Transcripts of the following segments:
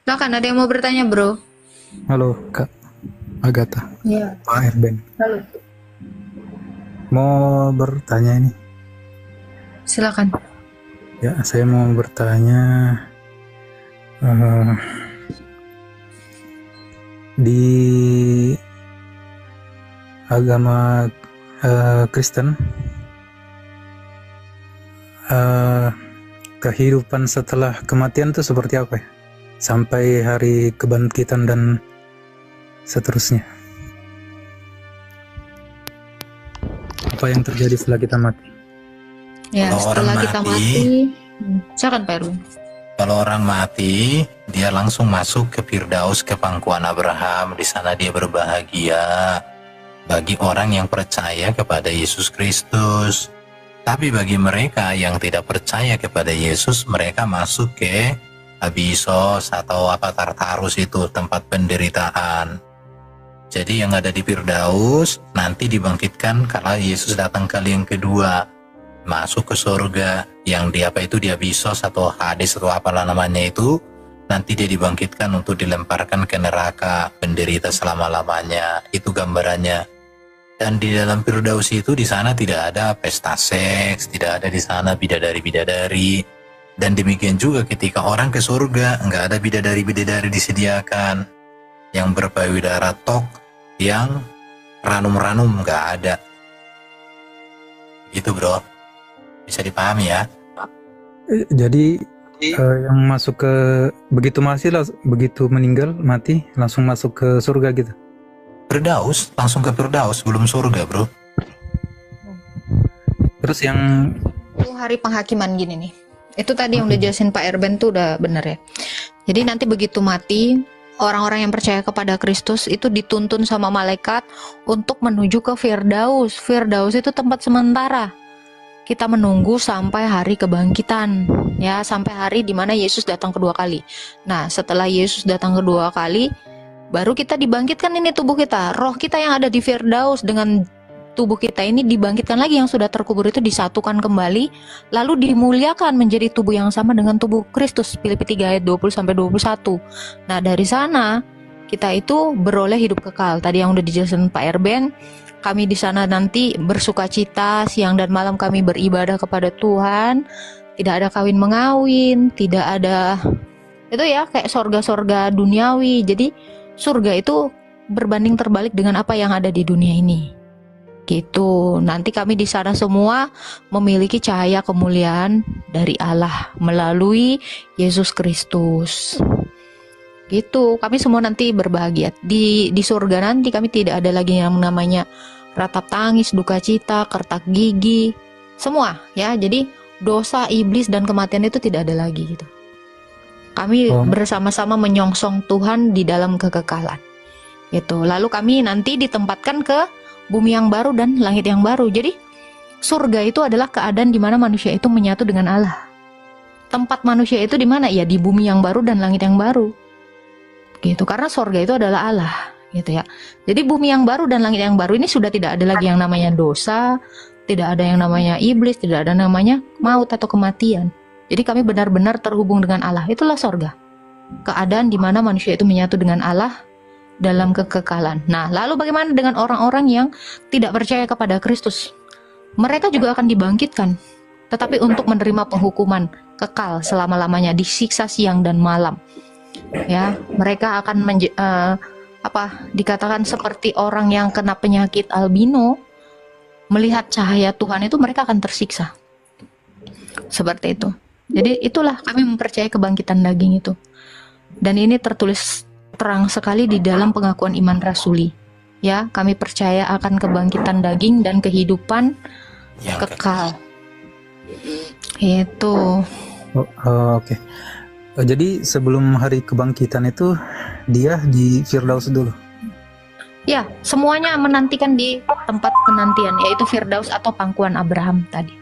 Silakan, ada yang mau bertanya, Bro? Halo Kak Agatha, Iya. Pak Erben. Halo. Mau bertanya ini. Silakan. Ya, saya mau bertanya eh, di agama Kristen, eh, kehidupan setelah kematian itu seperti apa ya? Sampai hari kebangkitan dan seterusnya. Apa yang terjadi setelah kita mati? Ya, Kalau setelah orang kita mati, mati, silakan Pak Erwin. kalau orang mati, dia langsung masuk ke Firdaus, ke pangkuan Abraham. Di sana dia berbahagia bagi orang yang percaya kepada Yesus Kristus. Tapi bagi mereka yang tidak percaya kepada Yesus, mereka masuk ke Abisos atau apa Tartarus, itu tempat penderitaan. Jadi yang ada di Firdaus nanti dibangkitkan kala Yesus datang kali yang kedua, masuk ke surga yang di apa itu di Abisos atau Hades atau apalah namanya itu. Nanti dia dibangkitkan untuk dilemparkan ke neraka, penderita selama-lamanya. Itu gambarannya. Dan di dalam Firdaus itu, di sana tidak ada pesta seks, tidak ada di sana bidadari-bidadari. Dan demikian juga ketika orang ke surga, nggak ada bidadari-bidadari disediakan. Yang berpayudara tok, yang ranum-ranum nggak ada. Gitu bro, bisa dipahami ya. Jadi yang masuk ke begitu meninggal mati langsung masuk ke surga gitu. Firdaus, langsung ke Firdaus, belum surga bro. Terus yang Itu hari penghakiman gini nih. Itu tadi yang udah jelasin Pak Erben tuh udah bener ya. Jadi nanti begitu mati, orang-orang yang percaya kepada Kristus itu dituntun sama malaikat untuk menuju ke Firdaus. Firdaus itu tempat sementara. Kita menunggu sampai hari kebangkitan, ya, sampai hari dimana Yesus datang kedua kali. Nah, setelah Yesus datang kedua kali, baru kita dibangkitkan ini tubuh kita. Roh kita yang ada di Firdaus dengan tubuh kita ini dibangkitkan lagi, yang sudah terkubur itu disatukan kembali, lalu dimuliakan menjadi tubuh yang sama dengan tubuh Kristus. Filipi 3 ayat 20-21. Nah, dari sana kita itu beroleh hidup kekal. Tadi yang udah dijelaskan Pak Erben, kami di sana nanti bersukacita, siang dan malam kami beribadah kepada Tuhan. Tidak ada kawin mengawin, tidak ada itu ya, kayak sorga-sorga duniawi. Jadi surga itu berbanding terbalik dengan apa yang ada di dunia ini. Gitu. Nanti kami di sana semua memiliki cahaya kemuliaan dari Allah melalui Yesus Kristus. Gitu. Kami semua nanti berbahagia. Di surga nanti kami tidak ada lagi yang namanya ratap tangis, duka cita, kertak gigi, semua ya. Jadi dosa, iblis dan kematian itu tidak ada lagi gitu. Kami bersama-sama menyongsong Tuhan di dalam kekekalan. Gitu. Lalu kami nanti ditempatkan ke bumi yang baru dan langit yang baru. Jadi surga itu adalah keadaan di mana manusia itu menyatu dengan Allah. Tempat manusia itu di mana? Ya di bumi yang baru dan langit yang baru. Gitu. Karena surga itu adalah Allah, gitu ya. Jadi bumi yang baru dan langit yang baru ini sudah tidak ada lagi yang namanya dosa, tidak ada yang namanya iblis, tidak ada namanya maut atau kematian. Jadi kami benar-benar terhubung dengan Allah. Itulah surga. Keadaan di mana manusia itu menyatu dengan Allah dalam kekekalan. Nah, lalu bagaimana dengan orang-orang yang tidak percaya kepada Kristus? Mereka juga akan dibangkitkan, tetapi untuk menerima penghukuman kekal selama-lamanya, disiksa siang dan malam. Ya, mereka akan dikatakan seperti orang yang kena penyakit albino, melihat cahaya Tuhan itu mereka akan tersiksa. Seperti itu. Jadi itulah kami mempercayai kebangkitan daging itu. Dan ini tertulis terang sekali di dalam pengakuan iman rasuli. Ya, kami percaya akan kebangkitan daging dan kehidupan yang kekal. Itu. Oke. Jadi sebelum hari kebangkitan itu dia di Firdaus dulu. Ya, semuanya menantikan di tempat penantian, yaitu Firdaus atau pangkuan Abraham tadi.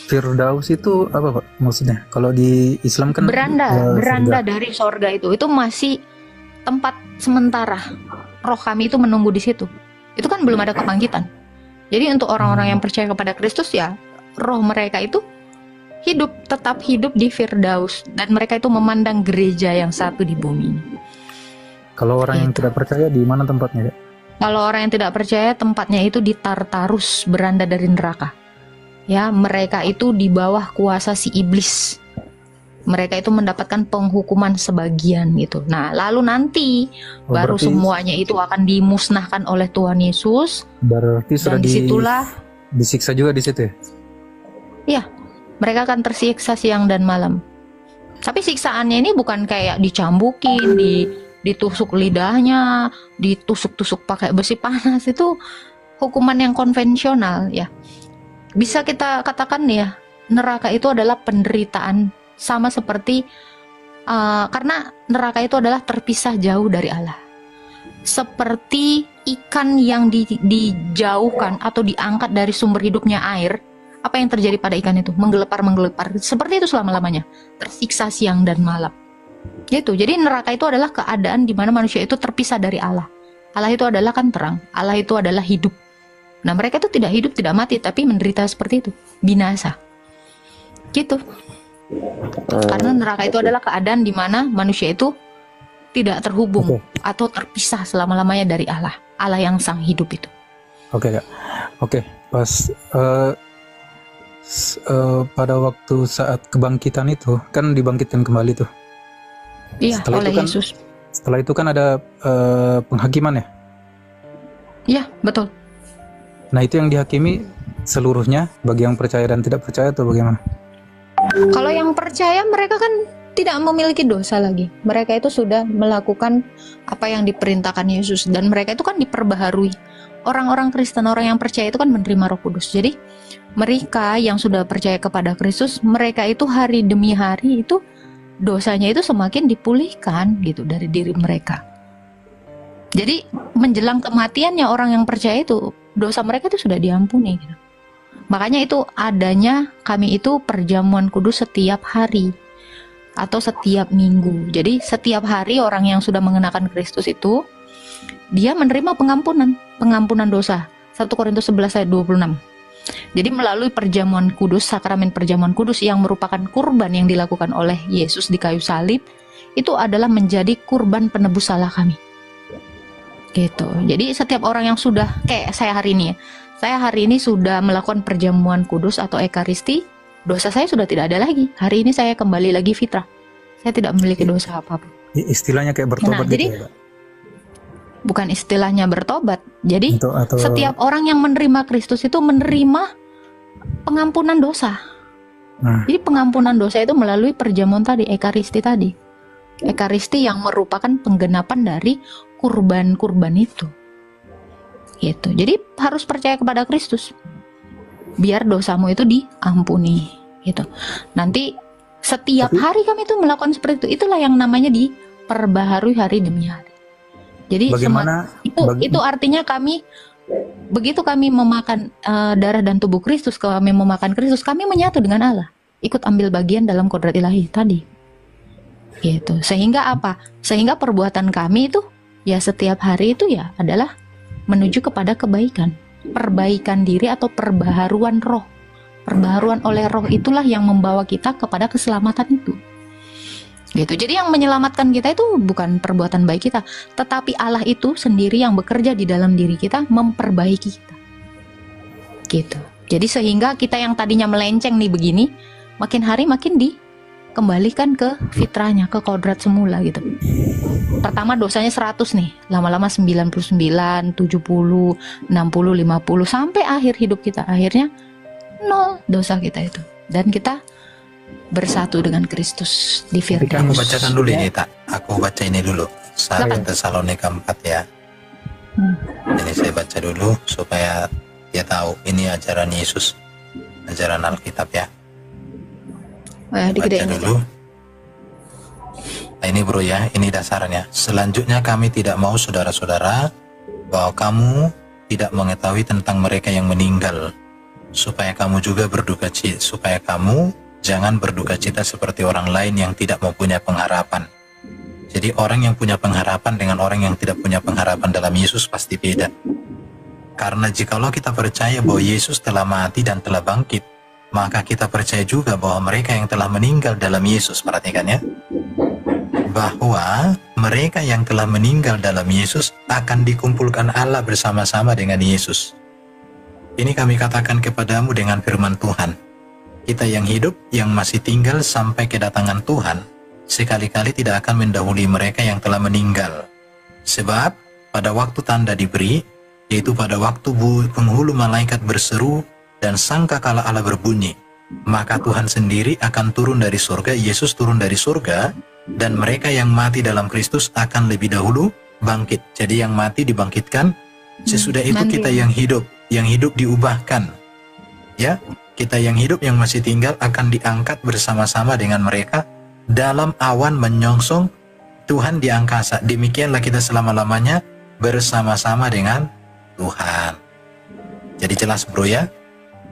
Firdaus itu apa Pak maksudnya? Kalau di Islam kan beranda dari sorga itu masih tempat sementara. Roh kami itu menunggu di situ. Itu kan belum ada kebangkitan. Jadi untuk orang-orang yang percaya kepada Kristus ya, roh mereka itu tetap hidup di Firdaus, dan mereka itu memandang gereja yang satu di bumi ini. Kalau orang yang Gitu. tidak percaya di mana tempatnya, Kak? Kalau orang yang tidak percaya, tempatnya itu di Tartarus, beranda dari neraka. Ya, mereka itu di bawah kuasa si iblis. Mereka itu mendapatkan penghukuman sebagian gitu. Nah, lalu nanti Oh, baru berarti semuanya itu akan dimusnahkan oleh Tuhan Yesus, sudah dan disitulah disiksa juga di situ ya? mereka akan tersiksa siang dan malam. Tapi siksaannya ini bukan kayak dicambukin, ditusuk lidahnya, ditusuk-tusuk pakai besi panas. Itu hukuman yang konvensional ya. Bisa kita katakan ya, neraka itu adalah penderitaan, sama seperti karena neraka itu adalah terpisah jauh dari Allah. Seperti ikan yang dijauhkan atau diangkat dari sumber hidupnya air. Apa yang terjadi pada ikan itu? Menggelepar. Seperti itu selama-lamanya. Tersiksa siang dan malam. Gitu. Jadi neraka itu adalah keadaan di mana manusia itu terpisah dari Allah. Allah itu adalah kan terang. Allah itu adalah hidup. Nah, mereka itu tidak hidup, tidak mati, tapi menderita seperti itu. Binasa. Gitu. Karena neraka itu adalah keadaan di mana manusia itu tidak terhubung atau terpisah selama-lamanya dari Allah. Allah yang sang hidup itu. Oke, Kak. Oke, pas pada waktu saat kebangkitan itu kan dibangkitkan kembali tuh. Iya, Setelah oleh itu kan- Yesus. Setelah itu kan ada penghakiman ya. Iya, betul. Nah, itu yang dihakimi seluruhnya bagi yang percaya dan tidak percaya atau bagaimana? Kalau yang percaya, mereka kan tidak memiliki dosa lagi. Mereka itu sudah melakukan apa yang diperintahkan Yesus, dan mereka itu kan diperbaharui. Orang-orang Kristen, orang yang percaya itu kan menerima Roh Kudus. Jadi mereka yang sudah percaya kepada Kristus, mereka itu hari demi hari itu dosanya itu semakin dipulihkan gitu dari diri mereka. Jadi menjelang kematiannya orang yang percaya itu, dosa mereka itu sudah diampuni gitu. Makanya itu adanya kami itu perjamuan kudus setiap hari atau setiap minggu. Jadi setiap hari orang yang sudah mengenakan Kristus itu, dia menerima pengampunan dosa. 1 Korintus 11 ayat 26. Jadi melalui perjamuan kudus, sakramen perjamuan kudus yang merupakan kurban yang dilakukan oleh Yesus di kayu salib, itu adalah menjadi kurban penebus salah kami. Gitu. Jadi setiap orang yang sudah, kayak saya hari ini ya, saya hari ini sudah melakukan perjamuan kudus atau ekaristi, dosa saya sudah tidak ada lagi. Hari ini saya kembali lagi fitrah. Saya tidak memiliki dosa apapun. Istilahnya kayak bertobat Nah, jadi gitu ya, Kak? bukan istilahnya bertobat. Jadi Atau setiap orang yang menerima Kristus itu menerima pengampunan dosa. Nah. Jadi pengampunan dosa itu melalui perjamuan tadi, ekaristi tadi. Ekaristi yang merupakan penggenapan dari kurban-kurban itu. Gitu. Jadi harus percaya kepada Kristus. Biar dosamu itu diampuni, gitu. Nanti setiap hari kami itu melakukan seperti itu. Itulah yang namanya diperbaharui hari demi hari. Jadi bagaimana itu artinya kami begitu kami memakan darah dan tubuh Kristus, kami memakan Kristus, kami menyatu dengan Allah, ikut ambil bagian dalam kodrat ilahi tadi. Gitu. Sehingga apa? Sehingga perbuatan kami itu ya setiap hari itu ya adalah menuju kepada kebaikan, perbaikan diri atau perbaharuan roh. Perbaharuan oleh roh itulah yang membawa kita kepada keselamatan itu. Gitu. Jadi yang menyelamatkan kita itu bukan perbuatan baik kita, tetapi Allah itu sendiri yang bekerja di dalam diri kita memperbaiki kita. Gitu. Jadi sehingga kita yang tadinya melenceng nih begini, makin hari makin dikembalikan ke fitrahnya, ke kodrat semula gitu. Pertama dosanya 100 nih, lama-lama 99, 70, 60, 50 sampai akhir hidup kita. Akhirnya 0 dosa kita itu. Dan kita bersatu dengan Kristus di Firdaus. Aku bacakan dulu ini, tak. Aku baca ini dulu. 1 Tesalonika 4 ya. Ini saya baca dulu supaya dia tahu ini ajaran Yesus, ajaran Alkitab ya. Oh ya, Baca dulu. Nah, ini bro ya, ini dasarnya. Selanjutnya kami tidak mau saudara-saudara bahwa kamu tidak mengetahui tentang mereka yang meninggal, supaya kamu juga berduka cita, supaya kamu jangan berduka cita seperti orang lain yang tidak mempunyai pengharapan. Jadi orang yang punya pengharapan dengan orang yang tidak punya pengharapan dalam Yesus pasti beda. Karena jikalau kita percaya bahwa Yesus telah mati dan telah bangkit, maka kita percaya juga bahwa mereka yang telah meninggal dalam Yesus, perhatikan ya, bahwa mereka yang telah meninggal dalam Yesus akan dikumpulkan Allah bersama-sama dengan Yesus. Ini kami katakan kepadamu dengan firman Tuhan. Kita yang hidup, yang masih tinggal sampai kedatangan Tuhan, sekali-kali tidak akan mendahului mereka yang telah meninggal. Sebab pada waktu tanda diberi, yaitu pada waktu penghulu malaikat berseru dan sangkakala Allah berbunyi, maka Tuhan sendiri akan turun dari surga, Yesus turun dari surga, dan mereka yang mati dalam Kristus akan lebih dahulu bangkit. Jadi yang mati dibangkitkan, sesudah itu nanti. kita yang hidup diubahkan. Ya, kita yang hidup yang masih tinggal akan diangkat bersama-sama dengan mereka dalam awan menyongsong Tuhan di angkasa. Demikianlah kita selama-lamanya bersama-sama dengan Tuhan. Jadi jelas bro ya,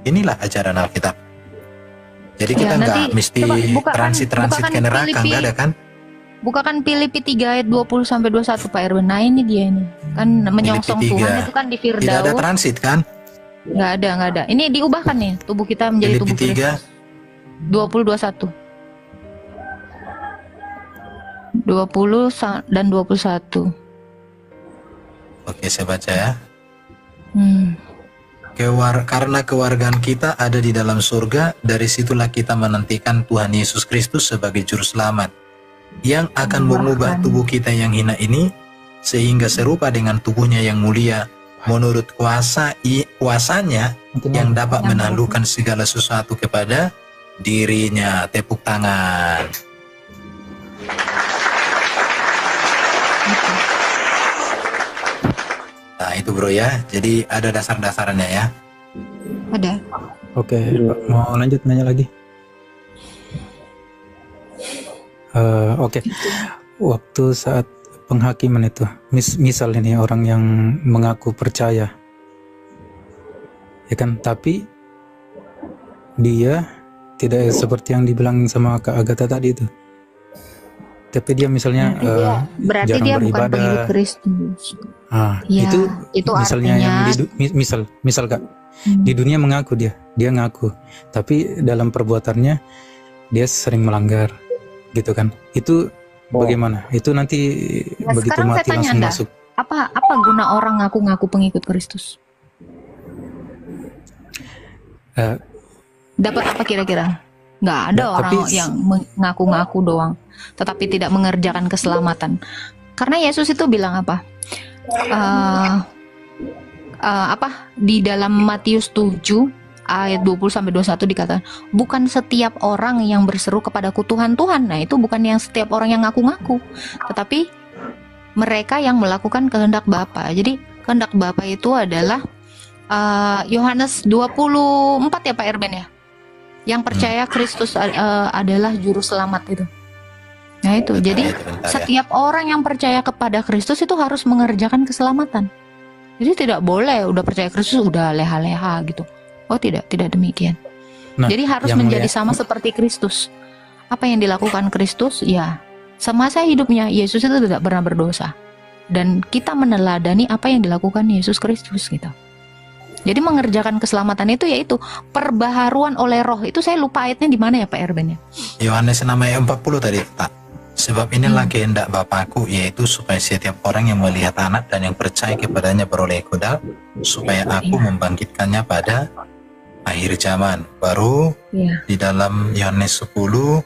inilah ajaran Alkitab. Jadi kita Ya, nggak nanti mesti coba transit ke neraka, nggak ada kan? Bukakan Filipi 3 ayat 20-21 Pak Erben. Nah ini dia ini. Kan menyongsong Filipi 3. Tuhan itu kan di Tidak ada Firdaus. transit kan? Nggak ada. Ini diubahkan nih, tubuh kita menjadi Filipi tubuh 3. Kristus. 20-21. 20 dan 21. Oke, saya baca ya. Hmm. Karena kewargaan kita ada di dalam surga, dari situlah kita menantikan Tuhan Yesus Kristus sebagai juru selamat, yang akan mengubah tubuh kita yang hina ini, sehingga serupa dengan tubuhnya yang mulia, menurut kuasanya yang dapat menaklukkan segala sesuatu kepada dirinya. Tepuk tangan. Nah itu bro ya, jadi ada dasar-dasarannya ya. Ada. Oke, Pak, mau lanjut nanya lagi? Oke, waktu saat penghakiman itu, misal ini orang yang mengaku percaya, ya kan, tapi dia tidak seperti yang dibilang sama Kak Agatha tadi itu. Tapi dia misalnya Berarti jarang dia bukan beribadah. pengikut Kristus. Ya, itu misalnya artinya yang misal Kak, di dunia mengaku dia ngaku, tapi dalam perbuatannya dia sering melanggar, gitu kan? Itu bagaimana? Itu nanti begitu sekarang mati saya tanya langsung Anda, masuk. apa guna orang ngaku-ngaku pengikut Kristus? Eh, Dapat apa kira-kira? Nggak ada Nah, orang tapi- yang mengaku-ngaku doang, tetapi tidak mengerjakan keselamatan. Karena Yesus itu bilang apa? Di dalam Matius 7 ayat 20-21 dikatakan, bukan setiap orang yang berseru kepadaku Tuhan, Tuhan. Nah itu bukan yang setiap orang yang ngaku-ngaku, tetapi mereka yang melakukan kehendak Bapa. Jadi kehendak Bapa itu adalah Yohanes 24 ya Pak Erben ya, yang percaya Kristus adalah juru selamat itu. Nah itu, jadi setiap orang yang percaya kepada Kristus itu harus mengerjakan keselamatan. Jadi tidak boleh udah percaya Kristus udah leha-leha gitu. Oh tidak demikian. Nah, Jadi harus yang menjadi leha- sama seperti Kristus. Apa yang dilakukan Kristus ya semasa hidupnya Yesus itu tidak pernah berdosa. Dan kita meneladani apa yang dilakukan Yesus Kristus gitu. Jadi mengerjakan keselamatan itu yaitu perbaharuan oleh Roh. Itu saya lupa ayatnya di mana ya Pak Erben ya. Yohanes 6 ayat 40 tadi Pak. Sebab inilah kehendak Bapakku, yaitu supaya setiap orang yang melihat anak dan yang percaya kepadanya beroleh kudal, supaya aku membangkitkannya pada akhir zaman. Baru di dalam Yohanes 10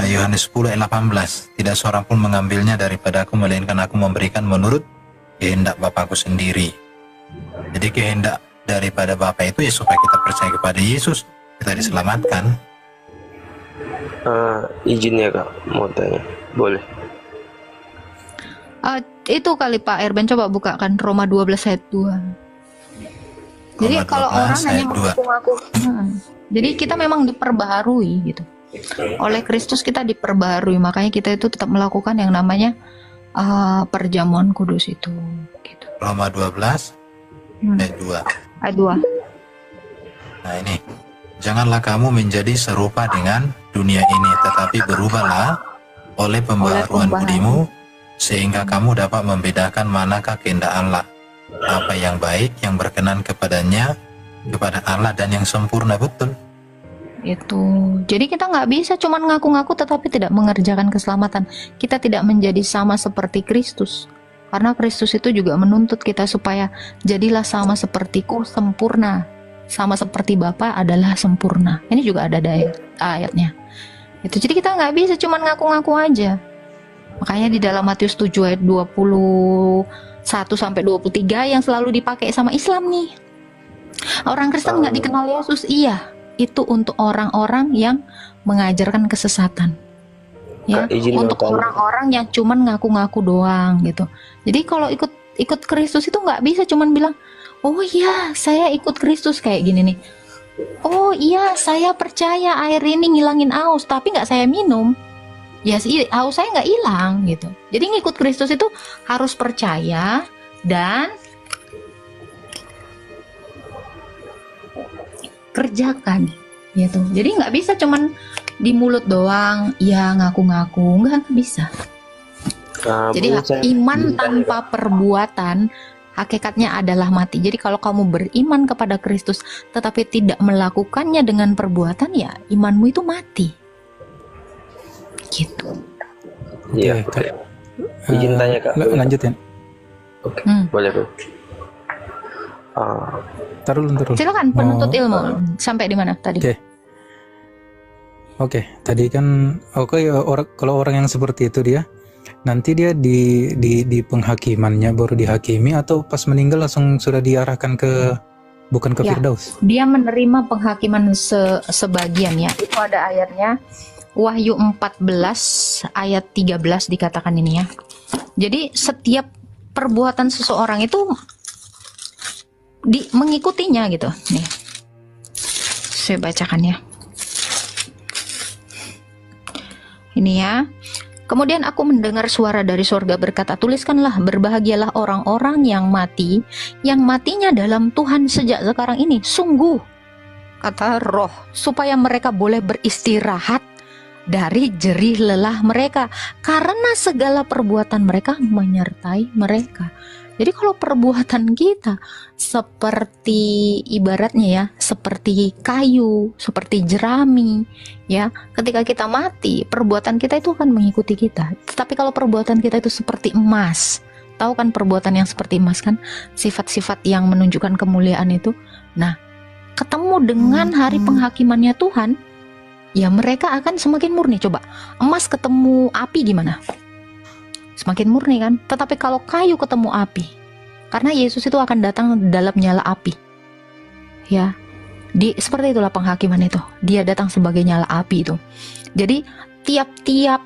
Yohanes 10 ayat 18, tidak seorang pun mengambilnya daripada aku, melainkan aku memberikan menurut kehendak Bapakku sendiri. Jadi kehendak daripada Bapa itu ya supaya kita percaya kepada Yesus, kita diselamatkan. Izin ya Kak, mau tanya, boleh? Itu kali Pak Erben, coba bukakan Roma 12 ayat 2. Jadi Roma kalau 12 orang hanya ayat 2. mengaku-ngaku, jadi kita memang diperbaharui gitu. Oleh Kristus kita diperbaharui, makanya kita itu tetap melakukan yang namanya perjamuan kudus itu. Gitu. Roma 12 ayat 2. Ayat 2. Nah ini, janganlah kamu menjadi serupa dengan dunia ini, tetapi berubahlah oleh pembaharuan budimu, sehingga kamu dapat membedakan manakah kehendak Allah, apa yang baik, yang berkenan kepada Allah dan yang sempurna. Betul. Itu. Jadi kita nggak bisa cuman ngaku-ngaku tetapi tidak mengerjakan keselamatan. Kita tidak menjadi sama seperti Kristus. Karena Kristus itu juga menuntut kita supaya jadilah sama sepertiku sempurna. Sama seperti Bapa adalah sempurna. Ini juga ada ayatnya. Itu. Jadi kita nggak bisa cuman ngaku-ngaku aja. Makanya di dalam Matius 7 ayat 21 sampai 23 yang selalu dipakai sama Islam nih. Orang Kristen nggak dikenal Yesus, iya. Itu untuk orang-orang yang mengajarkan kesesatan. Ya, Kak, izin untuk mau tanya. orang-orang yang cuman ngaku-ngaku doang gitu. Jadi kalau ikut Kristus itu nggak bisa cuman bilang, "Oh iya, saya ikut Kristus," kayak gini nih. "Oh iya, saya percaya air ini ngilangin aus, tapi nggak saya minum." Ya sih, haus saya nggak hilang gitu. Jadi ngikut Kristus itu harus percaya dan kerjakan gitu. Jadi nggak bisa cuman di mulut doang ya ngaku-ngaku, nggak bisa. Jadi Mungkin saya iman izin tanya, tanpa Kak. perbuatan hakikatnya adalah mati. Jadi kalau kamu beriman kepada Kristus tetapi tidak melakukannya dengan perbuatan, ya imanmu itu mati gitu. Iya, Oke, Kak. izin tanya, Kak. Lanjut ya. Oke, Hmm. boleh, Kak. Ah, Taruh dulu. Silakan penuntut ilmu, sampai di mana tadi? Oke, tadi kan kalau orang yang seperti itu dia nanti dia di penghakimannya baru dihakimi atau pas meninggal langsung sudah diarahkan ke bukan ke Ya. Firdaus. Dia menerima penghakiman sebagian ya. Itu ada ayatnya Wahyu 14 ayat 13 dikatakan ini ya. Jadi setiap perbuatan seseorang itu mengikutinya gitu. Nih. Saya bacakan ya. Ini ya. Kemudian aku mendengar suara dari sorga berkata, "Tuliskanlah, berbahagialah orang-orang yang mati, yang matinya dalam Tuhan sejak sekarang ini. Sungguh," kata Roh, "supaya mereka boleh beristirahat dari jerih lelah mereka, karena segala perbuatan mereka menyertai mereka." Jadi kalau perbuatan kita seperti ibaratnya ya, seperti kayu, seperti jerami, ya, ketika kita mati, perbuatan kita itu akan mengikuti kita. Tetapi kalau perbuatan kita itu seperti emas, tahu kan perbuatan yang seperti emas kan, sifat-sifat yang menunjukkan kemuliaan itu. Nah, ketemu dengan hari penghakimannya Tuhan, ya mereka akan semakin murni. Coba, emas ketemu api gimana? Semakin murni kan? Tetapi kalau kayu ketemu api, karena Yesus itu akan datang dalam nyala api. Ya. Seperti itulah penghakiman itu. Dia datang sebagai nyala api itu. Jadi tiap-tiap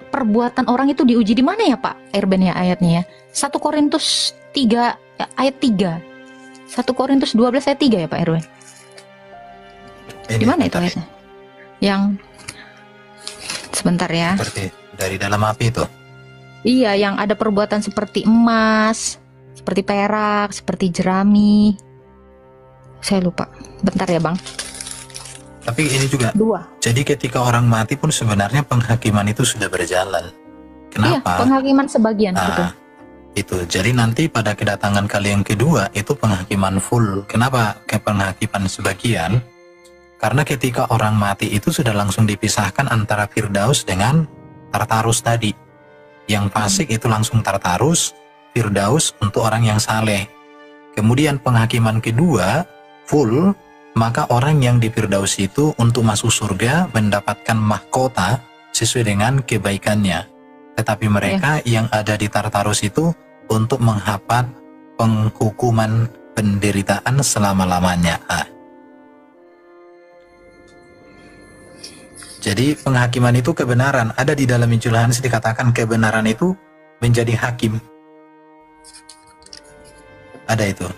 perbuatan orang itu diuji di mana ya Pak Erben ya ayatnya ya? 1 Korintus 3 ayat 3. 1 Korintus 12 ayat 3 ya Pak Erben. Di mana itu ayatnya? Yang sebentar ya. Seperti dari dalam api itu. Iya, yang ada perbuatan seperti emas, seperti perak, seperti jerami. Saya lupa. Bentar ya, Bang. Tapi ini juga, 2. jadi ketika orang mati pun sebenarnya penghakiman itu sudah berjalan. Iya, Kenapa? penghakiman sebagian gitu. Itu. Jadi nanti pada kedatangan kali yang kedua itu penghakiman full. Kenapa ke penghakiman sebagian? Karena ketika orang mati itu sudah langsung dipisahkan antara Firdaus dengan Tartarus tadi. Yang fasik itu langsung Tartarus, Firdaus untuk orang yang saleh. Kemudian penghakiman kedua full, maka orang yang di Firdaus itu untuk masuk surga mendapatkan mahkota sesuai dengan kebaikannya. Tetapi mereka yang ada di Tartarus itu untuk menghapat penghukuman penderitaan selama-lamanya. Jadi penghakiman itu kebenaran. Ada di dalam Injil Yohanes dikatakan kebenaran itu menjadi hakim. Ada itu.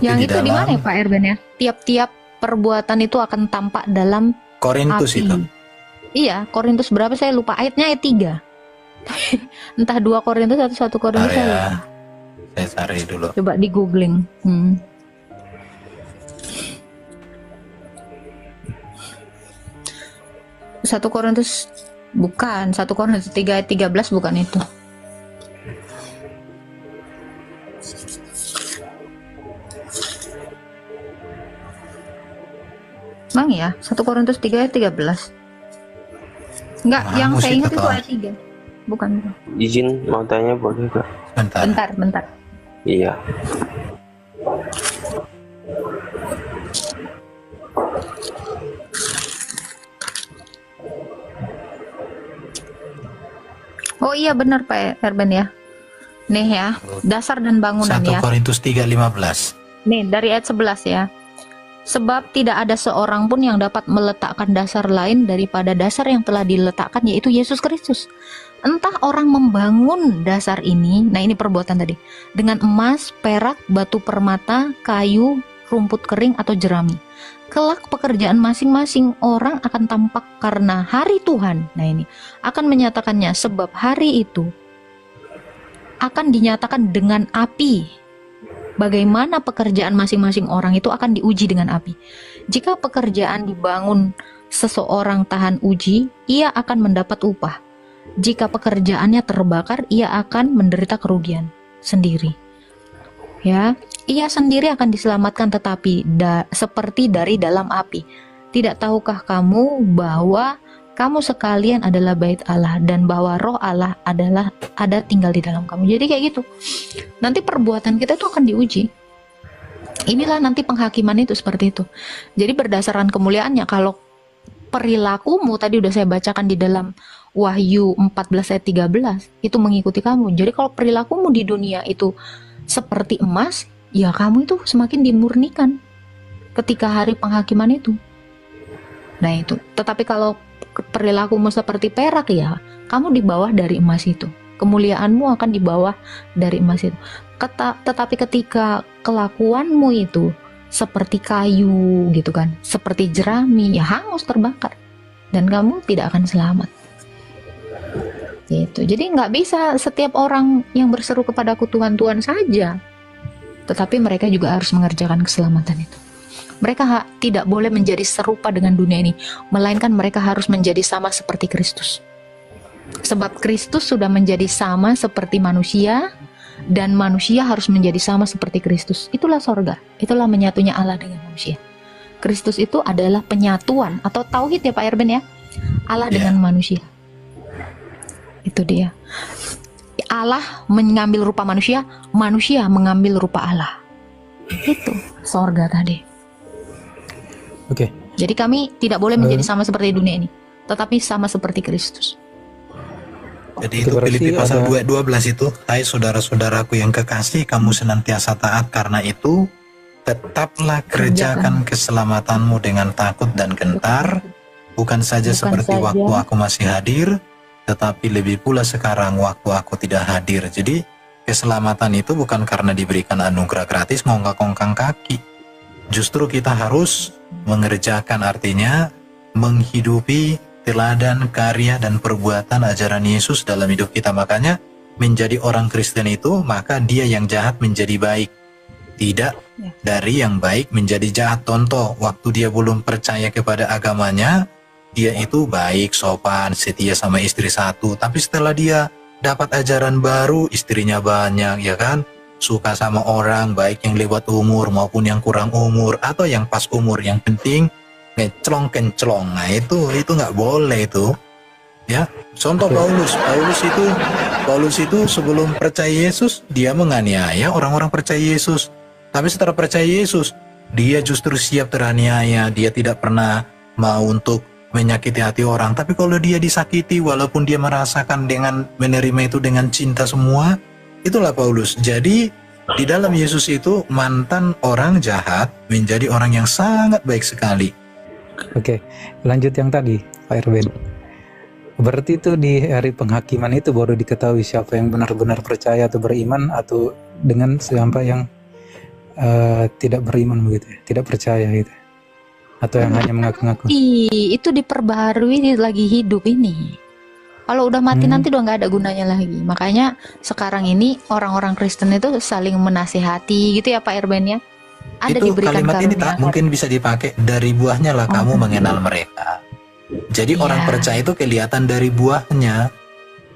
Yang itu di mana ya Pak Erben ya? Tiap-tiap perbuatan itu akan tampak dalam Korintus api. itu. Iya, Korintus berapa saya lupa. Ayatnya ayat 3. Entah 2 Korintus atau 1 Korintus saya lupa. Saya cari dulu. Coba di googling. 1 Korintus bukan, 1 Korintus 3 ayat 13 bukan itu. Bang ya, 1 Korintus 3 ayat 13. Enggak, Nah, yang saya musik ingat itu atau- ayat 3. Bukan. Izin mau tanya boleh kak? Bentar. Bentar. Iya. Oh iya benar Pak Erben ya. Nih ya, dasar dan bangunan 1 ya. Korintus 3:15. Nih dari ayat 11 ya. Sebab tidak ada seorang pun yang dapat meletakkan dasar lain daripada dasar yang telah diletakkan, yaitu Yesus Kristus. Entah orang membangun dasar ini, nah ini perbuatan tadi, dengan emas, perak, batu permata, kayu, rumput kering atau jerami. Kelak pekerjaan masing-masing orang akan tampak karena hari Tuhan. Nah ini akan menyatakannya, sebab hari itu akan dinyatakan dengan api. Bagaimana pekerjaan masing-masing orang itu akan diuji dengan api. Jika pekerjaan dibangun seseorang tahan uji, ia akan mendapat upah. Jika pekerjaannya terbakar, ia akan menderita kerugian sendiri. Ya, ia sendiri akan diselamatkan, tetapi seperti dari dalam api. Tidak tahukah kamu bahwa kamu sekalian adalah bait Allah dan bahwa roh Allah ada tinggal di dalam kamu. Jadi kayak gitu. Nanti perbuatan kita itu akan diuji. Inilah nanti penghakiman itu seperti itu. Jadi berdasarkan kemuliaannya, kalau perilakumu tadi udah saya bacakan di dalam Wahyu 14 ayat 13, itu mengikuti kamu. Jadi kalau perilakumu di dunia itu seperti emas, ya kamu itu semakin dimurnikan ketika hari penghakiman itu. Nah itu. Tetapi kalau perilakumu seperti perak, ya kamu di bawah dari emas itu. Kemuliaanmu akan di bawah dari emas itu. Tetapi ketika kelakuanmu itu seperti kayu gitu kan, seperti jerami, ya hangus, terbakar, dan kamu tidak akan selamat. Gitu. Jadi nggak bisa setiap orang yang berseru kepadaku Tuhan Tuhan saja, tetapi mereka juga harus mengerjakan keselamatan itu. Mereka tidak boleh menjadi serupa dengan dunia ini, melainkan mereka harus menjadi sama seperti Kristus. Sebab Kristus sudah menjadi sama seperti manusia, dan manusia harus menjadi sama seperti Kristus. Itulah sorga, itulah menyatunya Allah dengan manusia. Kristus itu adalah penyatuan atau tauhid ya Pak Erben ya, Allah dengan manusia. Itu dia. Allah mengambil rupa manusia, manusia mengambil rupa Allah. Itu sorga tadi. Oke. Jadi kami tidak boleh menjadi sama seperti dunia ini, tetapi sama seperti Kristus. Jadi itu Berarti Filipi pasal ada- 2:12 itu, hai saudara-saudaraku yang kekasih, kamu senantiasa taat, karena itu tetaplah kerjakan keselamatanmu dengan takut dan gentar, bukan saja Bukan seperti saja. waktu aku masih hadir, tetapi lebih pula sekarang waktu aku tidak hadir. Jadi keselamatan itu bukan karena diberikan anugerah gratis ngongkang-ngongkang kaki. Justru kita harus mengerjakan, artinya menghidupi teladan, karya, dan perbuatan ajaran Yesus dalam hidup kita. Makanya menjadi orang Kristen itu, maka dia yang jahat menjadi baik, tidak dari yang baik menjadi jahat. Contoh, waktu dia belum percaya kepada agamanya, dia itu baik, sopan, setia sama istri satu, tapi setelah dia dapat ajaran baru, istrinya banyak, ya kan, suka sama orang, baik yang lewat umur maupun yang kurang umur atau yang pas umur, yang penting ngecelong-kencelong. Nah itu nggak boleh itu, ya. Contoh Paulus itu sebelum percaya Yesus dia menganiaya orang-orang percaya Yesus, tapi setelah percaya Yesus dia justru siap teraniaya. Dia tidak pernah mau untuk menyakiti hati orang, tapi kalau dia disakiti, walaupun dia merasakan dengan menerima itu dengan cinta semua, itulah Paulus. Jadi di dalam Yesus itu mantan orang jahat menjadi orang yang sangat baik sekali. Oke, lanjut yang tadi, Pak Erwin. Berarti itu di hari penghakiman itu baru diketahui siapa yang benar-benar percaya atau beriman, atau dengan siapa yang tidak beriman begitu, ya? Tidak percaya gitu, atau yang hanya mengaku-ngaku. Itu diperbarui lagi hidup ini. Kalau udah mati nanti udah nggak ada gunanya lagi. Makanya sekarang ini orang-orang Kristen itu saling menasihati gitu ya Pak Erben ya. Ada Itu diberikan kalimat ini karunia. tak mungkin bisa dipakai, dari buahnya lah kamu mengenal mereka. Jadi orang Iya. percaya itu kelihatan dari buahnya.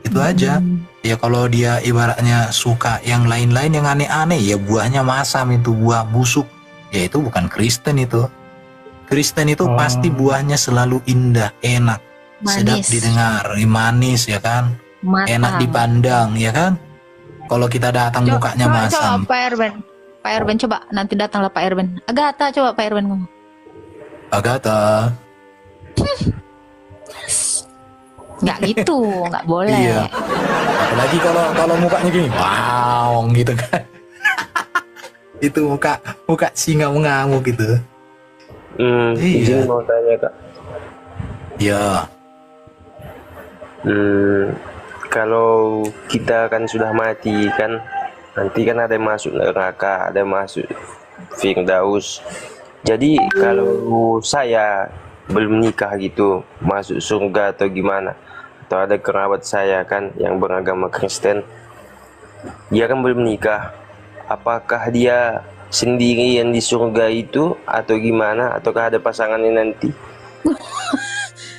Itu aja. Ya kalau dia ibaratnya suka yang lain-lain yang aneh-aneh, ya buahnya masam, itu buah busuk. Ya itu bukan Kristen itu. Kristen itu Oh. pasti buahnya selalu indah, enak, sedap Manis, didengar, manis ya kan, enak matang. dipandang ya kan. Kalau kita datang mukanya Coba masam. Pak Erben. Pak Erben coba nanti datanglah Pak Erben. Agatha coba Pak Erben ngomong. Agatha. Nggak gitu, nggak boleh. Iya. Apalagi kalau mukanya gini, wow gitu kan. Itu muka singa mengamuk gitu. Iya. Izin mau tanya Kak. Ya, Kalau kita kan sudah mati kan, nanti kan ada yang masuk neraka, ada yang masuk Firdaus. Jadi kalau saya belum nikah gitu, masuk surga atau gimana? Atau ada kerabat saya kan yang beragama Kristen, dia kan belum nikah. Apakah dia sendirian di surga itu atau gimana? Ataukah ada pasangannya nanti?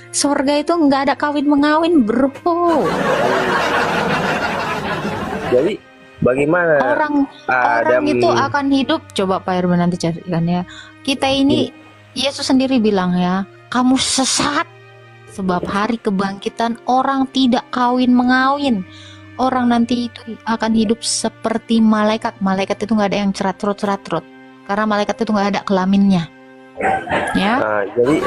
Sorga itu nggak ada kawin mengawin, bro. Jadi bagaimana Orang Adam itu akan hidup. Coba Pak Irman nanti carikan ya. Kita ini Yesus sendiri bilang ya, kamu sesat sebab hari kebangkitan orang tidak kawin mengawin. Orang nanti itu akan hidup seperti malaikat. Malaikat itu nggak ada yang cerat-cerut, karena malaikat itu nggak ada kelaminnya. Ya. jadi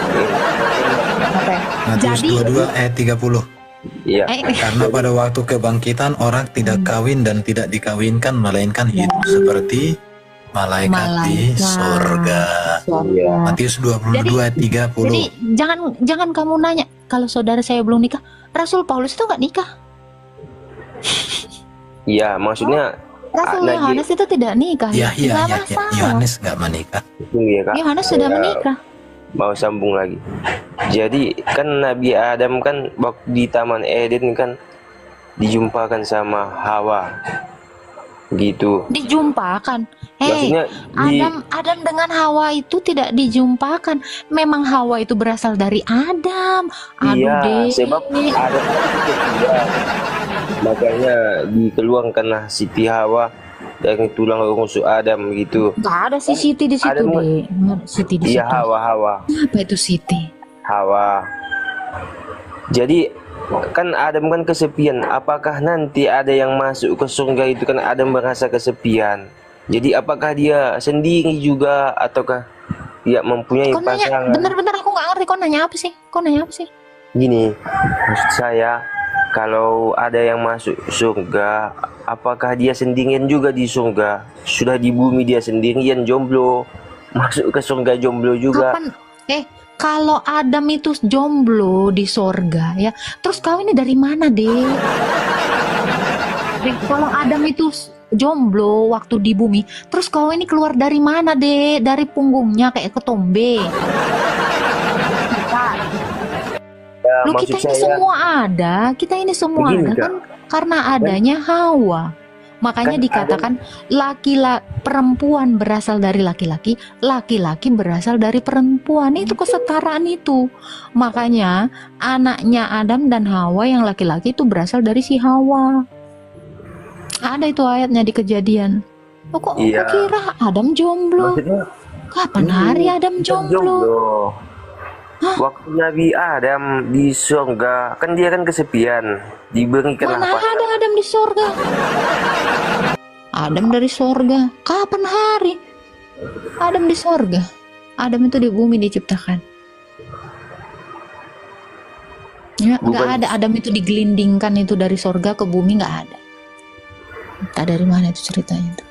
Apa ya? Matius Jadi 22 ayat 30. iya. Karena pada waktu kebangkitan orang tidak kawin dan tidak dikawinkan, melainkan hidup seperti malaikat di Malaikat. sorga. Iya. Matius 22 ayat 30. Jadi jangan kamu nanya, kalau saudara saya belum nikah, Rasul Paulus itu nggak nikah. Iya, maksudnya Rasul Nah, Yohanes itu tidak nikah. Ya, Nggak ya. masalah. Yohanes nggak menikah. itu ya Kak. Yohanes sudah Saya menikah. Mau sambung lagi. Jadi kan Nabi Adam kan waktu di Taman Eden kan dijumpakan sama Hawa. Gitu. Dijumpakan. Hei, Maksudnya di Adam dengan Hawa itu tidak dijumpakan. Memang Hawa itu berasal dari Adam. Aduh iya, deh. sebab Adam itu dia. Makanya dikeluarkanlah Siti Hawa dari tulang rusuk Adam gitu. Gak ada si Siti di situ Adam- deh. Nggak ada Siti di Iya, situ. Hawa. Apa itu Siti? Hawa. Jadi kan Adam kan kesepian. Apakah nanti ada yang masuk ke surga itu kan Adam merasa kesepian. Jadi apakah dia sendiri juga ataukah dia mempunyai Kau nanya, pasangan? bener-bener aku nggak ngerti. Kau nanya apa sih? Gini, maksud saya kalau ada yang masuk surga, apakah dia sendirian juga di surga? Sudah di bumi dia sendirian jomblo, masuk ke surga jomblo juga. Kapan? Kalau Adam itu jomblo di sorga ya, terus kau ini dari mana deh? Kalau Adam itu jomblo waktu di bumi, terus kau ini keluar dari mana deh? Dari punggungnya kayak ketombe. Ya, Lu maksud kita ini saya semua ada, kita ini semua Begini, ada Kak. kan karena adanya Hawa. Makanya Kan dikatakan perempuan berasal dari laki-laki, laki-laki berasal dari perempuan. Itu kesetaraan itu. Makanya anaknya Adam dan Hawa yang laki-laki itu berasal dari si Hawa. Ada itu ayatnya di Kejadian. Oh, kok Iya. kira Adam jomblo? maksudnya Kapan ini hari Adam bukan jomblo? Waktu Nabi Adam di surga, kan dia kan kesepian, diberikanlah Mana pasangan. ada Adam di sorga? Adam dari sorga. Kapan hari? Adam di sorga. Adam itu di bumi diciptakan. Ya, nggak Bukan- ada. Adam itu digelindingkan itu dari sorga ke bumi, nggak ada. Entah dari mana itu ceritanya tuh.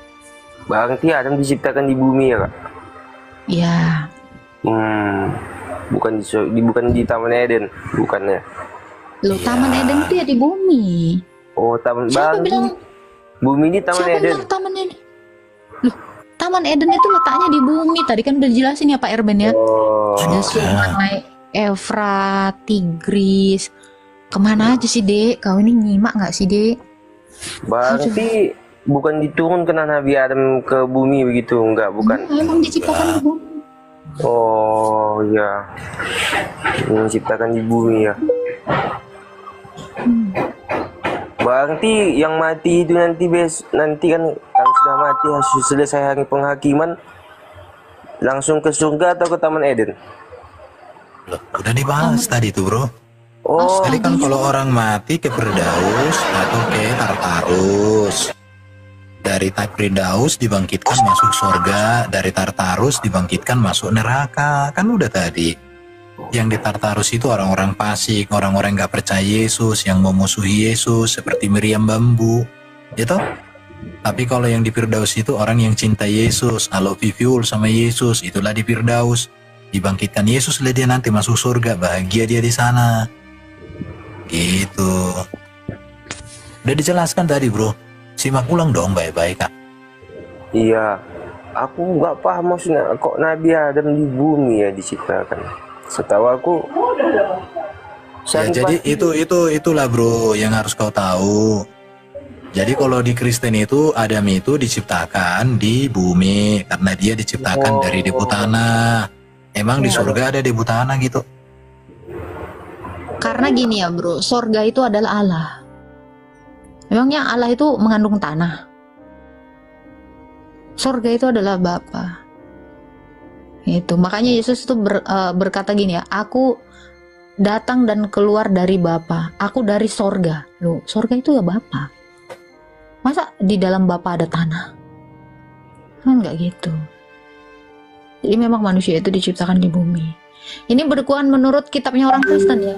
Berarti Adam diciptakan di bumi ya Kak? Ya, Bukan di Taman Eden, bukannya? lo Taman Eden itu ya di bumi. Oh, Taman Siapa Bang. bilang? Bumi ini Taman Siapa Eden. bilang Taman Eden? Loh, Taman Eden itu letaknya di bumi. Tadi kan udah dijelasin ya Pak Erben ya. Oh, Ada sungai Efrat, Tigris. Kemana aja sih Dek? Kau ini nyimak nggak sih Dek? berarti bukan diturunkan Nabi Adam ke bumi begitu, enggak, bukan. Emang diciptakan di bumi. Oh, ya. Menciptakan di bumi ya. Berarti yang mati itu nanti kan kalau sudah mati selesai hari penghakiman langsung ke surga atau ke Taman Eden? Loh, udah dibahas tadi tuh bro. Oh, Jadi kan kalau orang mati ke Firdaus atau ke Tartarus. Dari Firdaus dibangkitkan masuk surga, dari Tartarus dibangkitkan masuk neraka. Kan udah tadi. Yang di Tartarus itu orang-orang fasik, orang-orang nggak percaya Yesus, yang memusuhi Yesus seperti Miriam bambu, gitu. Tapi kalau yang di Firdaus itu orang yang cinta Yesus, I love you sama Yesus, itulah di Firdaus. Dibangkitkan Yesus, dia nanti masuk surga, bahagia dia di sana. Gitu. Udah dijelaskan tadi bro. Simak ulang dong baik-baik Kak. iya. Aku nggak paham maksudnya kok Nabi Adam di bumi ya diciptakan. Setahu aku. Ya, jadi itulah bro yang harus kau tahu. Jadi kalau di Kristen itu Adam itu diciptakan di bumi karena dia diciptakan dari debu tanah. Emang di surga ada debu tanah gitu? Karena gini ya bro, sorga itu adalah Allah. Memangnya Allah itu mengandung tanah? Sorga itu adalah Bapa. Itu makanya Yesus itu berkata gini ya, aku datang dan keluar dari Bapa, aku dari sorga. Loh, sorga itu ya Bapa. Masa di dalam Bapa ada tanah? Kan nggak gitu. Jadi memang manusia itu diciptakan di bumi. Ini berkuan menurut kitabnya orang Kristen ya.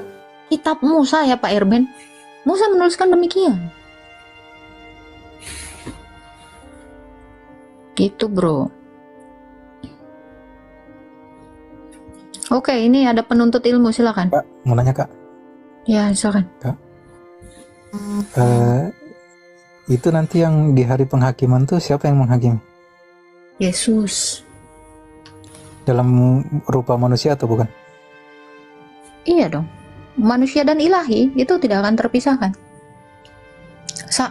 Kitab Musa ya Pak Erben. Musa menuliskan demikian. Gitu bro. Oke, ini ada penuntut ilmu, silakan. Kak, mau nanya Kak. Ya, silakan. Kak. Itu nanti yang di hari penghakiman tuh siapa yang menghakimi? Yesus. Dalam rupa manusia atau bukan? Iya dong. Manusia dan ilahi itu tidak akan terpisahkan.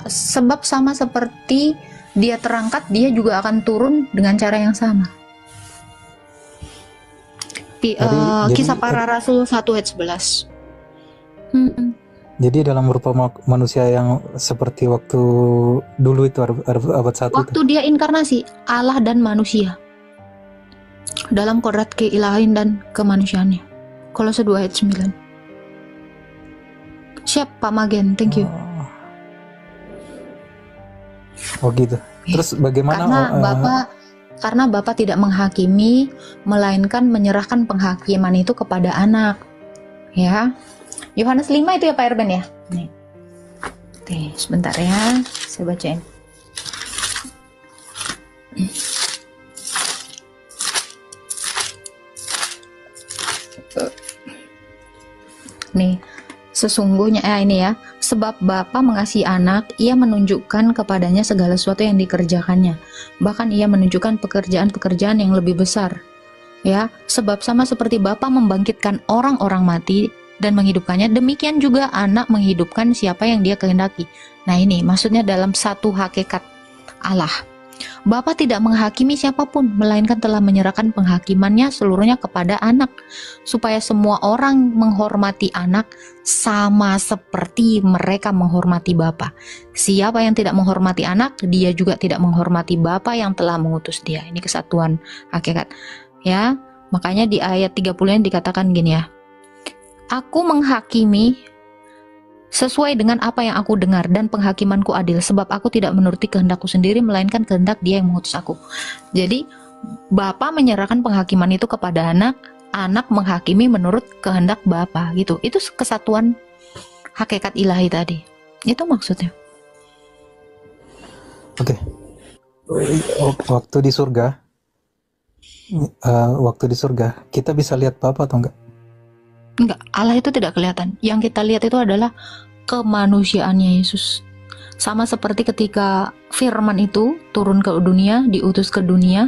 Sebab sama seperti dia terangkat, dia juga akan turun dengan cara yang sama. Kisah para Rasul 1 ayat 11. Jadi dalam rupa manusia yang seperti waktu dulu itu abad 1 waktu itu. Dia inkarnasi Allah dan manusia dalam kodrat keilahian dan kemanusiaannya. Kolose 2 ayat 9. Siap Pak Magen, thank you. Oh gitu. Terus bagaimana? Karena Bapak tidak menghakimi, melainkan menyerahkan penghakiman itu kepada anak. Ya. Yohanes 5 itu ya Pak Erben ya. Nih. Oke, sebentar ya, saya bacain. Nih, sesungguhnya ini ya, sebab Bapa mengasihi anak, ia menunjukkan kepadanya segala sesuatu yang dikerjakannya. Bahkan ia menunjukkan pekerjaan-pekerjaan yang lebih besar. Ya, sebab sama seperti Bapa membangkitkan orang-orang mati dan menghidupkannya, demikian juga anak menghidupkan siapa yang dia kehendaki. Nah ini maksudnya dalam satu hakikat Allah. Bapa tidak menghakimi siapapun, melainkan telah menyerahkan penghakimannya seluruhnya kepada anak, supaya semua orang menghormati anak sama seperti mereka menghormati Bapa. Siapa yang tidak menghormati anak, dia juga tidak menghormati Bapa yang telah mengutus dia. Ini kesatuan hakikat. Ya, makanya di ayat 30 yang dikatakan gini ya. Aku menghakimi sesuai dengan apa yang aku dengar, dan penghakimanku adil, sebab aku tidak menuruti kehendakku sendiri, melainkan kehendak dia yang mengutus aku. Jadi Bapa menyerahkan penghakiman itu kepada anak, anak menghakimi menurut kehendak Bapa gitu. Itu kesatuan hakikat ilahi tadi. Itu maksudnya. Oke. Waktu di surga kita bisa lihat Bapa atau enggak? Enggak, Allah itu tidak kelihatan. Yang kita lihat itu adalah kemanusiaannya Yesus. Sama seperti ketika firman itu turun ke dunia, diutus ke dunia,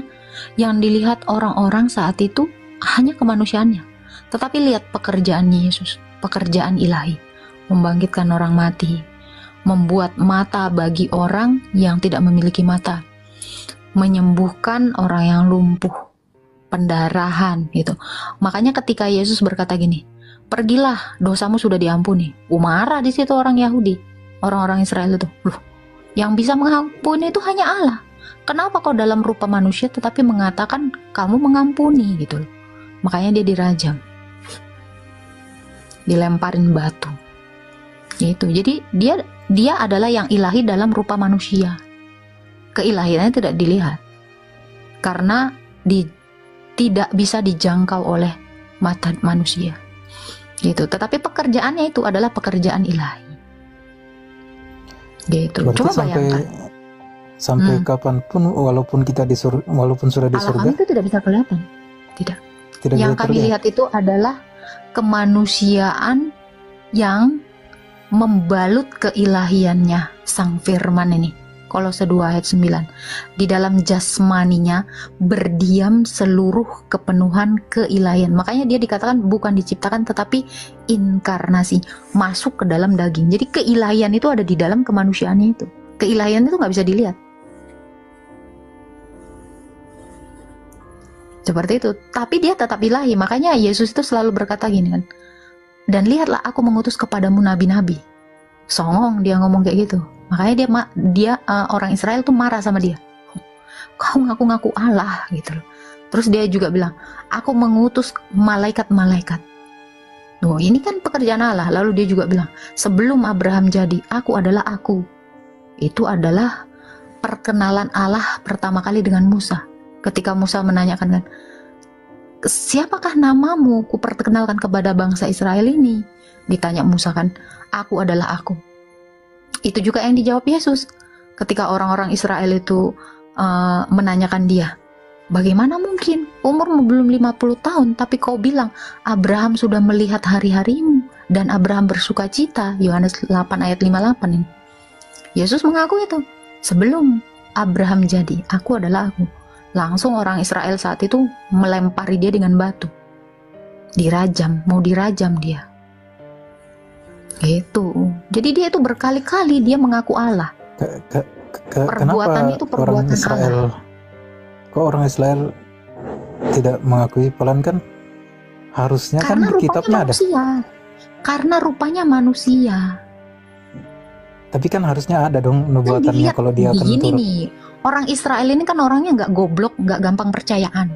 yang dilihat orang-orang saat itu hanya kemanusiaannya. Tetapi lihat pekerjaannya Yesus, pekerjaan ilahi. Membangkitkan orang mati, membuat mata bagi orang yang tidak memiliki mata, menyembuhkan orang yang lumpuh, pendarahan gitu. Makanya ketika Yesus berkata gini, pergilah, dosamu sudah diampuni. Marah di situ orang Yahudi, orang-orang Israel itu. Loh, yang bisa mengampuni itu hanya Allah. kenapa kau dalam rupa manusia tetapi mengatakan kamu mengampuni gitu loh. Makanya dia dirajam, dilemparin batu. Itu. Jadi dia adalah yang ilahi dalam rupa manusia. Keilahiannya tidak dilihat karena tidak bisa dijangkau oleh mata manusia. Gitu. Tetapi pekerjaannya itu adalah pekerjaan ilahi. Gitu. Berarti Coba bayangkan. Sampai kapanpun walaupun kita walaupun sudah di Allah surga, kami itu tidak bisa kelihatan. Tidak. tidak Yang bisa kami terlihat. lihat itu adalah kemanusiaan yang membalut keilahiannya Sang Firman ini. Kolose 2 ayat 9. Di dalam jasmaninya berdiam seluruh kepenuhan keilahian. Makanya dia dikatakan bukan diciptakan tetapi inkarnasi, masuk ke dalam daging. Jadi keilahian itu ada di dalam kemanusiaannya itu. Keilahian itu nggak bisa dilihat. Seperti itu. Tapi dia tetap ilahi. Makanya Yesus itu selalu berkata gini kan. Dan lihatlah aku mengutus kepadamu nabi-nabi. Songong dia ngomong kayak gitu. Makanya dia orang Israel tuh marah sama dia. Kau ngaku-ngaku Allah gitu loh. Terus dia juga bilang, aku mengutus malaikat-malaikat. Loh, ini kan pekerjaan Allah. Lalu dia juga bilang, sebelum Abraham jadi, aku adalah aku. Itu adalah perkenalan Allah pertama kali dengan Musa. Ketika Musa menanyakan kan, siapakah namamu? Ku perkenalkan kepada bangsa Israel ini. Ditanya Musa kan, aku adalah aku. Itu juga yang dijawab Yesus. Ketika orang-orang Israel itu menanyakan dia, bagaimana mungkin umurmu belum 50 tahun tapi kau bilang Abraham sudah melihat hari-harimu dan Abraham bersuka cita. Yohanes 8 ayat 58 ini. Yesus mengaku itu, sebelum Abraham jadi, aku adalah aku. Langsung orang Israel saat itu melempari dia dengan batu. Dirajam, mau dirajam dia. Gitu. Jadi dia itu berkali-kali dia mengaku Allah. Perbuatannya itu perbuatan orang Israel, Allah. kok orang Israel tidak mengakui? Pelan kan harusnya Karena kan di kitabnya ada. Karena rupanya manusia. Tapi kan harusnya ada dong Kan nubuatannya dilihat kalau dia akan begini turun. nih. Orang Israel ini kan orangnya nggak goblok, nggak gampang percayaan.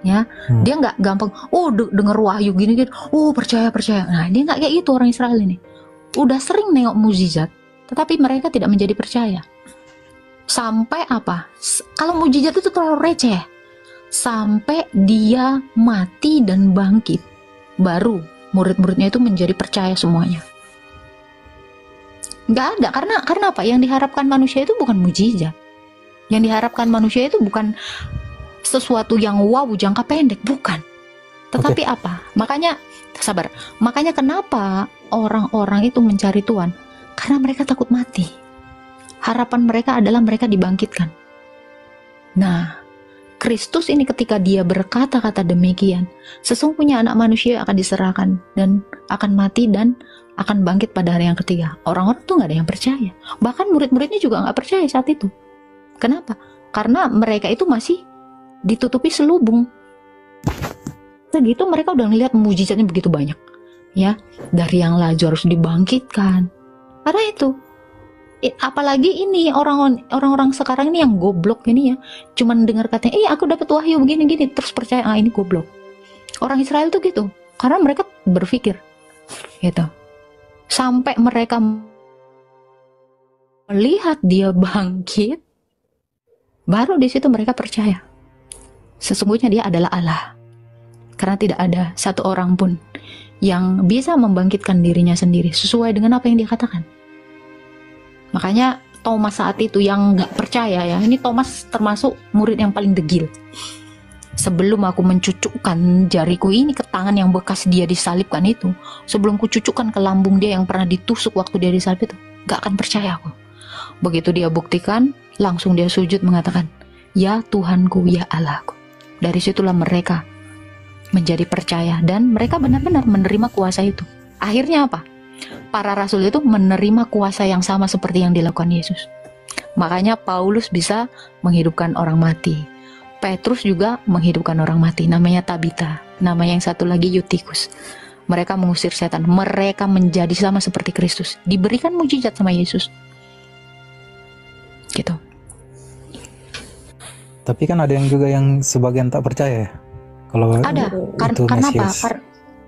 Ya, dia nggak gampang. Oh, denger wahyu gini-gini. Oh, percaya. Nah, dia nggak kayak gitu orang Israel ini. Udah sering nengok mukjizat, tetapi mereka tidak menjadi percaya. Sampai apa? Kalau mukjizat itu terlalu receh. Sampai dia mati dan bangkit, baru murid-muridnya itu menjadi percaya semuanya. Nggak ada, karena apa? Yang diharapkan manusia itu bukan mukjizat. Yang diharapkan manusia itu bukan sesuatu yang wow jangka pendek, bukan. Tetapi apa? Makanya sabar. Makanya kenapa orang-orang itu mencari Tuhan? Karena mereka takut mati. Harapan mereka adalah mereka dibangkitkan. Nah, Kristus ini ketika dia berkata-kata demikian, sesungguhnya anak manusia akan diserahkan dan akan mati dan akan bangkit pada hari yang ketiga. Orang-orang tuh nggak ada yang percaya. Bahkan murid-muridnya juga nggak percaya saat itu. Kenapa? Karena mereka itu masih ditutupi selubung. Segitu mereka udah ngelihat mujizatnya begitu banyak. Ya, dari yang Lazarus dibangkitkan. Karena itu, apalagi ini orang-orang sekarang ini yang goblok ini ya, cuman dengar katanya, aku dapat wahyu begini-gini, terus percaya, ini goblok. Orang Israel tuh gitu, karena mereka berpikir, gitu. Sampai mereka melihat dia bangkit, baru di situ mereka percaya. Sesungguhnya dia adalah Allah. Karena tidak ada satu orang pun yang bisa membangkitkan dirinya sendiri sesuai dengan apa yang dia katakan. Makanya Thomas saat itu yang nggak percaya ya, ini Thomas termasuk murid yang paling degil. Sebelum aku mencucukkan jariku ini ke tangan yang bekas dia disalibkan itu, sebelum kucucukkan ke lambung dia yang pernah ditusuk waktu dia disalib itu, nggak akan percaya aku. Begitu dia buktikan, langsung dia sujud mengatakan, ya Tuhanku, ya Allahku. Dari situlah mereka menjadi percaya dan mereka benar-benar menerima kuasa itu. Akhirnya apa? Para rasul itu menerima kuasa yang sama seperti yang dilakukan Yesus. Makanya Paulus bisa menghidupkan orang mati. Petrus juga menghidupkan orang mati. Namanya Tabita. Namanya yang satu lagi Yutikus. Mereka mengusir setan. Mereka menjadi sama seperti Kristus. Diberikan mujizat sama Yesus. Gitu. Tapi kan ada yang juga yang sebagian tak percaya ya. Kalau Ada. itu Karena apa? Mesias.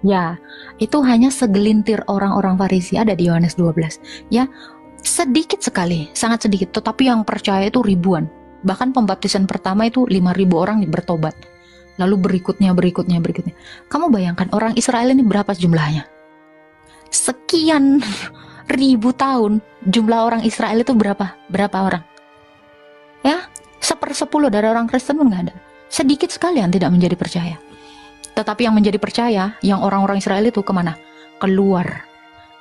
Ya, itu hanya segelintir orang-orang Farisi, ada di Yohanes 12. Ya, sedikit sekali, sangat sedikit. Tetapi yang percaya itu ribuan. Bahkan pembaptisan pertama itu 5.000 orang bertobat. Lalu berikutnya. Kamu bayangkan orang Israel ini berapa jumlahnya? Sekian ribu tahun, jumlah orang Israel itu berapa? Berapa orang? Ya, 1/10 dari orang Kristen pun nggak ada. Sedikit sekali yang tidak menjadi percaya. Tetapi yang menjadi percaya, yang orang-orang Israel itu kemana? Keluar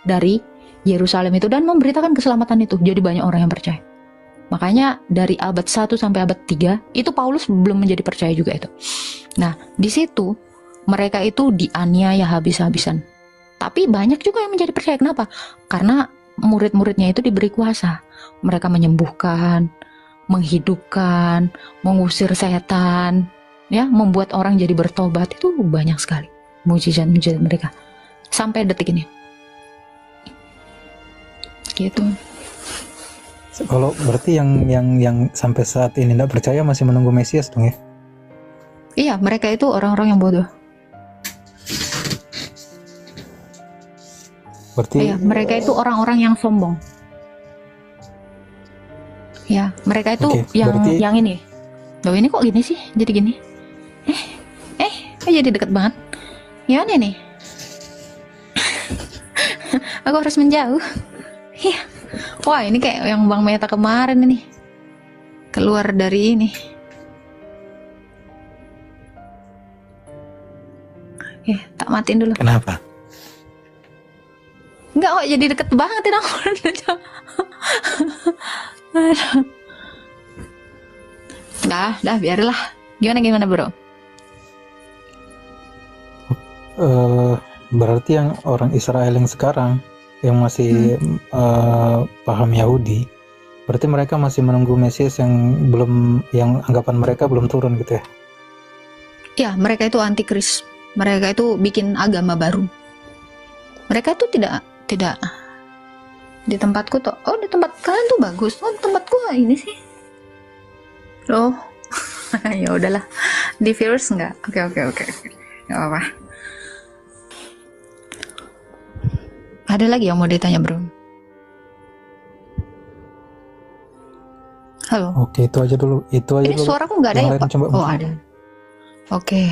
dari Yerusalem itu dan memberitakan keselamatan itu. Jadi banyak orang yang percaya. Makanya dari abad 1 sampai abad 3, itu Paulus belum menjadi percaya juga itu. Nah, di situ mereka itu dianiaya habis-habisan. Tapi banyak juga yang menjadi percaya. Kenapa? Karena murid-muridnya itu diberi kuasa. Mereka menyembuhkan, menghidupkan, mengusir setan, ya, membuat orang jadi bertobat. Itu banyak sekali mujizat-mujizat mereka sampai detik ini. Gitu. Kalau berarti yang sampai saat ini tidak percaya masih menunggu Mesias dong ya? Iya, mereka itu orang-orang yang bodoh. Berarti Iya, mereka itu orang-orang yang sombong. Ya, mereka itu Oke, yang berarti- yang ini. Loh, ini kok gini sih? Jadi gini. Kok jadi deket banget. Gimana nih? Aku harus menjauh. Iya. Wah, ini kayak yang Bang Meta kemarin ini. Keluar dari ini. Tak matiin dulu. Kenapa? Enggak kok jadi deket banget ini aku. Aduh. Dah biarlah. Gimana bro? berarti yang orang Israel yang sekarang yang masih paham Yahudi, berarti mereka masih menunggu Mesias yang anggapan mereka belum turun gitu ya? Ya, mereka itu antikris. Mereka itu bikin agama baru. Mereka itu tidak di tempatku tuh. Oh, di tempat kalian tuh bagus. Oh, tempatku ini sih. Loh. Ya udahlah. Di viewers enggak? Oke. Enggak apa-apa. Ada lagi yang mau ditanya, Bro? Halo. Oke, itu aja dulu. Ini suaraku nggak ada Yang ya, lain Pak? coba. Oh, ada. Oke.